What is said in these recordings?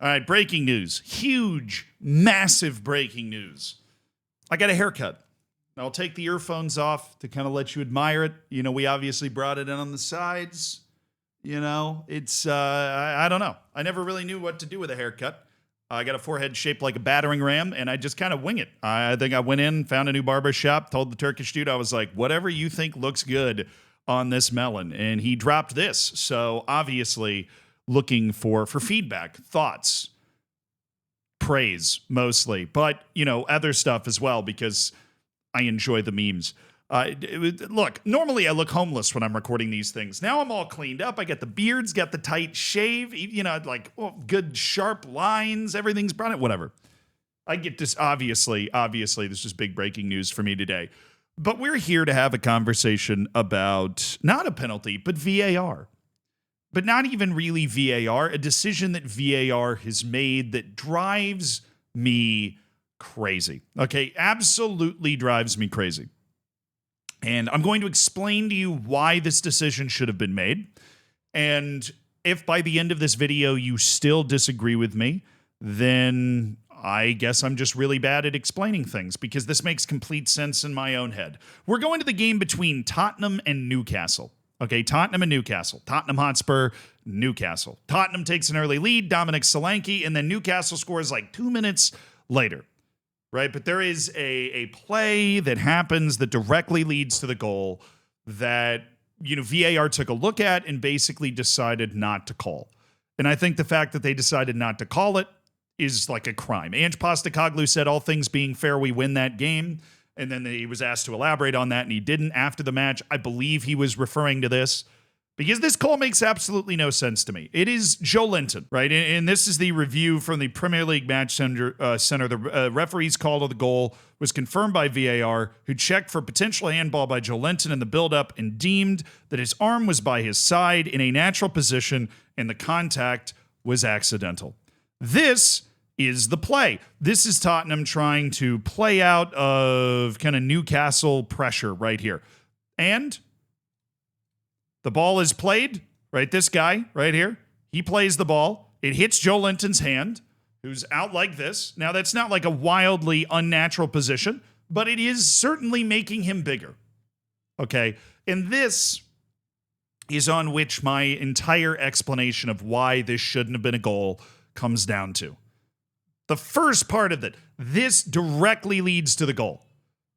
All right, breaking news. Huge, massive breaking news. I got a haircut. I'll take the earphones off to kind of let you admire it. You know, we obviously brought it in on the sides. You know, it's, I don't know. I never really knew what to do with a haircut. I got a forehead shaped like a battering ram, and I just kind of wing it. I think I went in, found a new barber shop, told the Turkish dude, I was like, whatever you think looks good on this melon. And he dropped this. So obviously looking for feedback, thoughts, praise mostly, but, you know, other stuff as well, because I enjoy the memes. Look, normally I look homeless when I'm recording these things. Now I'm all cleaned up. I got the beards, got the tight shave, you know, like good sharp lines. Everything's brought it, whatever. I get this, obviously, this is big breaking news for me today. But we're here to have a conversation about not a penalty, but VAR. But not even really VAR, a decision that VAR has made that drives me crazy. Okay, absolutely drives me crazy. And I'm going to explain to you why this decision should have been made. And if by the end of this video you still disagree with me, then I guess I'm just really bad at explaining things, because this makes complete sense in my own head. We're going to the game between Tottenham and Newcastle. Okay, Tottenham and Newcastle. Tottenham Hotspur, Newcastle. Tottenham takes an early lead, Dominic Solanke, and then Newcastle scores like 2 minutes later. Right, but there is a play that happens that directly leads to the goal that, you know, VAR took a look at and basically decided not to call. And I think the fact that they decided not to call it is like a crime. Ange Postecoglou said, all things being fair, we win that game. And then he was asked to elaborate on that, and he didn't after the match. I believe he was referring to this, because this call makes absolutely no sense to me. It is Joe Linton, right? And this is the review from the Premier League Match Center. The referee's call of the goal was confirmed by VAR, who checked for potential handball by Joe Linton in the build-up and deemed that his arm was by his side in a natural position and the contact was accidental. This is the play. This is Tottenham trying to play out of kind of Newcastle pressure right here. And the ball is played, right? This guy right here, he plays the ball. It hits Joe Linton's hand, who's out like this. Now, that's not like a wildly unnatural position, but it is certainly making him bigger. Okay? And this is on which my entire explanation of why this shouldn't have been a goal comes down to. The first part of it, this directly leads to the goal.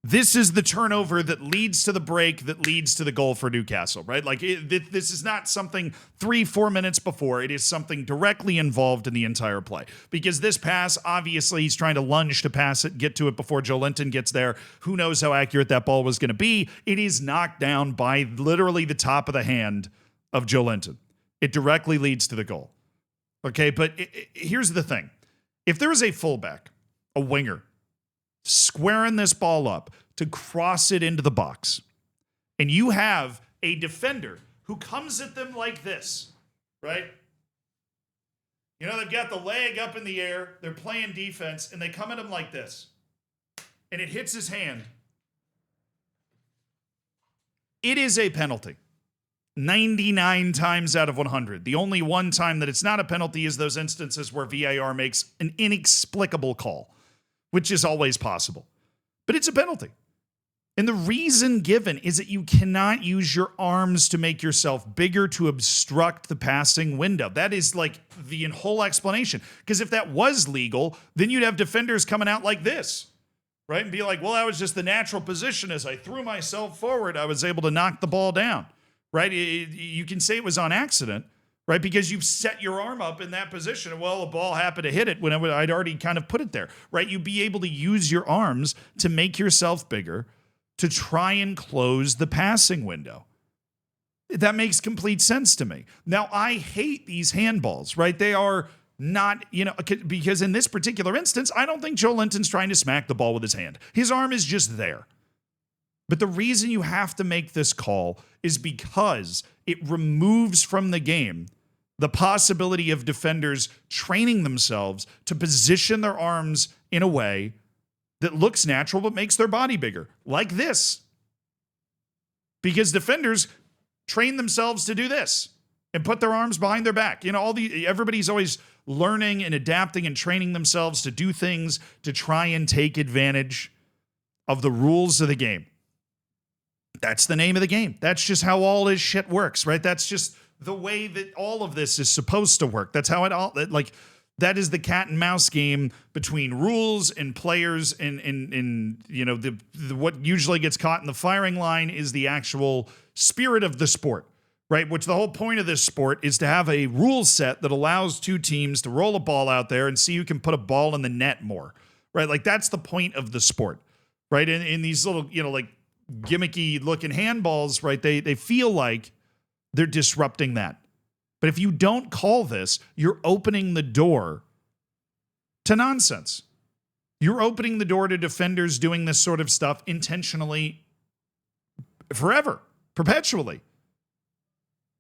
This is the turnover that leads to the break that leads to the goal for Newcastle, right? Like, this is not something 3-4 minutes before. It is something directly involved in the entire play. Because this pass, obviously, he's trying to lunge to pass it, get to it before Joe Linton gets there. Who knows how accurate that ball was going to be? It is knocked down by literally the top of the hand of Joe Linton. It directly leads to the goal. Okay, but here's the thing. If there is a fullback, a winger, squaring this ball up to cross it into the box, and you have a defender who comes at them like this, right? You know, they've got the leg up in the air, they're playing defense, and they come at him like this, and it hits his hand. It is a penalty. 99 times out of 100. The only one time that it's not a penalty is those instances where VAR makes an inexplicable call, which is always possible. But it's a penalty. And the reason given is that you cannot use your arms to make yourself bigger to obstruct the passing window. That is like the whole explanation. Because if that was legal, then you'd have defenders coming out like this, right? And be like, well, that was just the natural position. As I threw myself forward, I was able to knock the ball down, right? You can say it was on accident, right? Because you've set your arm up in that position. Well, the ball happened to hit it when I'd already kind of put it there, right? You'd be able to use your arms to make yourself bigger to try and close the passing window. That makes complete sense to me. Now, I hate these handballs, right? They are not, you know, because in this particular instance, I don't think Joe Linton's trying to smack the ball with his hand. His arm is just there. But the reason you have to make this call is because it removes from the game the possibility of defenders training themselves to position their arms in a way that looks natural but makes their body bigger, like this. Because defenders train themselves to do this and put their arms behind their back. You know, everybody's always learning and adapting and training themselves to do things to try and take advantage of the rules of the game. That's the name of the game. That's just how all this shit works, right? That's just the way that all of this is supposed to work. That's how it all, like, that is the cat and mouse game between rules and players, and you know, the what usually gets caught in the firing line is the actual spirit of the sport, right? Which the whole point of this sport is to have a rule set that allows two teams to roll a ball out there and see who can put a ball in the net more, right? Like, that's the point of the sport, right? In these little, you know, like, gimmicky looking handballs, right? They feel like they're disrupting that. But if you don't call this, you're opening the door to nonsense. You're opening the door to defenders doing this sort of stuff intentionally forever, perpetually.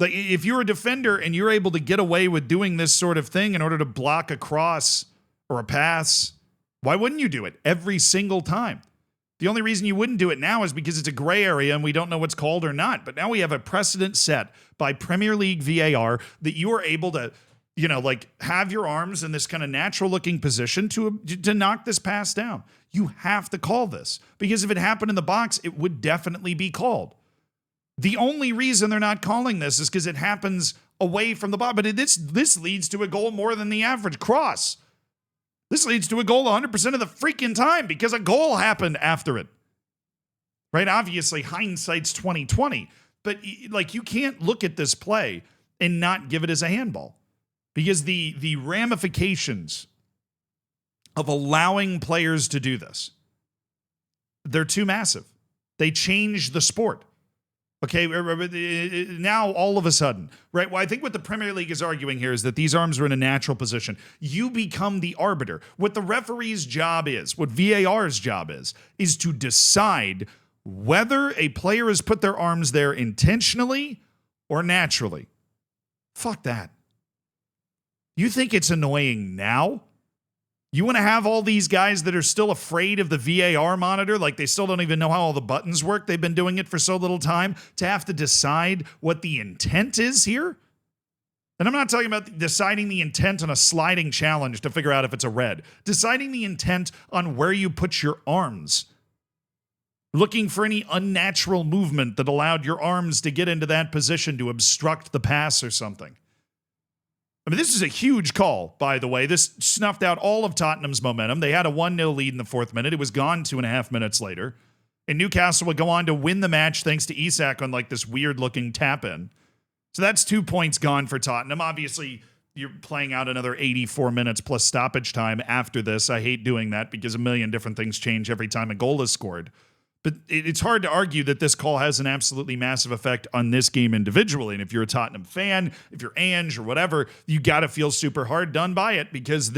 Like, if you're a defender and you're able to get away with doing this sort of thing in order to block a cross or a pass, why wouldn't you do it every single time? The only reason you wouldn't do it now is because it's a gray area and we don't know what's called or not. But now we have a precedent set by Premier League VAR that you are able to, you know, like, have your arms in this kind of natural looking position to knock this pass down. You have to call this, because if it happened in the box, it would definitely be called. The only reason they're not calling this is because it happens away from the box. But this leads to a goal more than the average cross. This leads to a goal 100% of the freaking time because a goal happened after it, right? Obviously, hindsight's 20/20, but like, you can't look at this play and not give it as a handball, because the ramifications of allowing players to do this, they're too massive. They change the sport. Okay, now all of a sudden, right? Well, I think what the Premier League is arguing here is that these arms are in a natural position. You become the arbiter. What the referee's job is, what VAR's job is to decide whether a player has put their arms there intentionally or naturally. Fuck that. You think it's annoying now? You want to have all these guys that are still afraid of the VAR monitor, like they still don't even know how all the buttons work, they've been doing it for so little time, to have to decide what the intent is here? And I'm not talking about deciding the intent on a sliding challenge to figure out if it's a red. Deciding the intent on where you put your arms. Looking for any unnatural movement that allowed your arms to get into that position to obstruct the pass or something. I mean, this is a huge call, by the way. This snuffed out all of Tottenham's momentum. They had a 1-0 lead in the 4th minute. It was gone 2.5 minutes later. And Newcastle would go on to win the match thanks to Isak on like this weird-looking tap-in. So that's 2 points gone for Tottenham. Obviously, you're playing out another 84 minutes plus stoppage time after this. I hate doing that because a million different things change every time a goal is scored. But it's hard to argue that this call has an absolutely massive effect on this game individually. And if you're a Tottenham fan, if you're Ange or whatever, you got to feel super hard done by it, because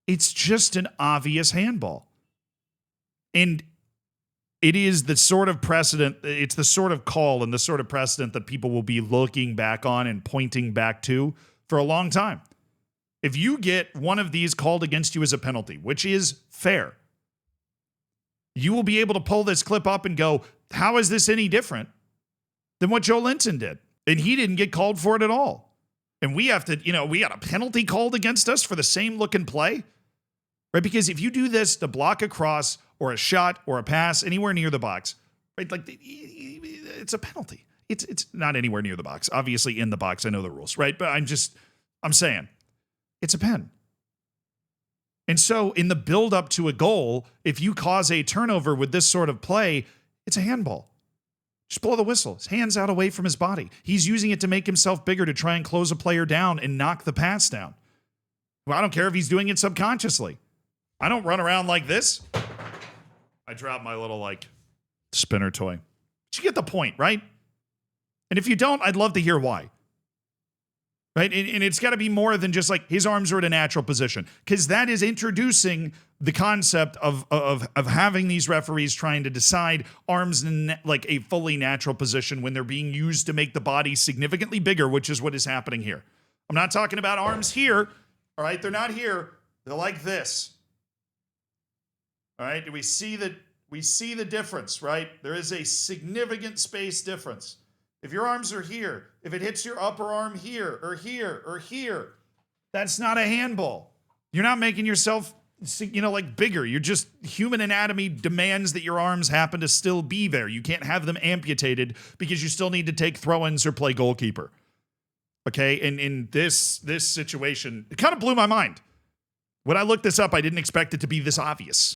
it's just an obvious handball. And it is the sort of precedent, it's the sort of call and the sort of precedent that people will be looking back on and pointing back to for a long time. If you get one of these called against you as a penalty, which is fair, you will be able to pull this clip up and go, how is this any different than what Joe Linton did? And he didn't get called for it at all. And we have to, we got a penalty called against us for the same looking play, right? Because if you do this to block a cross or a shot or a pass anywhere near the box, right? Like, it's a penalty. It's not anywhere near the box. Obviously in the box, I know the rules, right? But I'm saying it's a pen. And so in the build up to a goal, if you cause a turnover with this sort of play, it's a handball. Just blow the whistle. His hand's out away from his body. He's using it to make himself bigger, to try and close a player down and knock the pass down. Well, I don't care if he's doing it subconsciously. I don't run around like this. I drop my little spinner toy. But you get the point, right? And if you don't, I'd love to hear why. Right? And it's got to be more than just like his arms are in a natural position, because that is introducing the concept of having these referees trying to decide arms in like a fully natural position when they're being used to make the body significantly bigger, which is what is happening here. I'm not talking about arms here. All right. They're not here. They're like this. All right. Do we see the difference, right? There is a significant space difference. If your arms are here, if it hits your upper arm here or here or here, That's not a handball. You're not making yourself, like bigger. You're just, human anatomy demands that your arms happen to still be there. You can't have them amputated because you still need to take throw-ins or play goalkeeper. Okay, and in this situation, it kind of blew my mind. When I looked this up, I didn't expect it to be this obvious.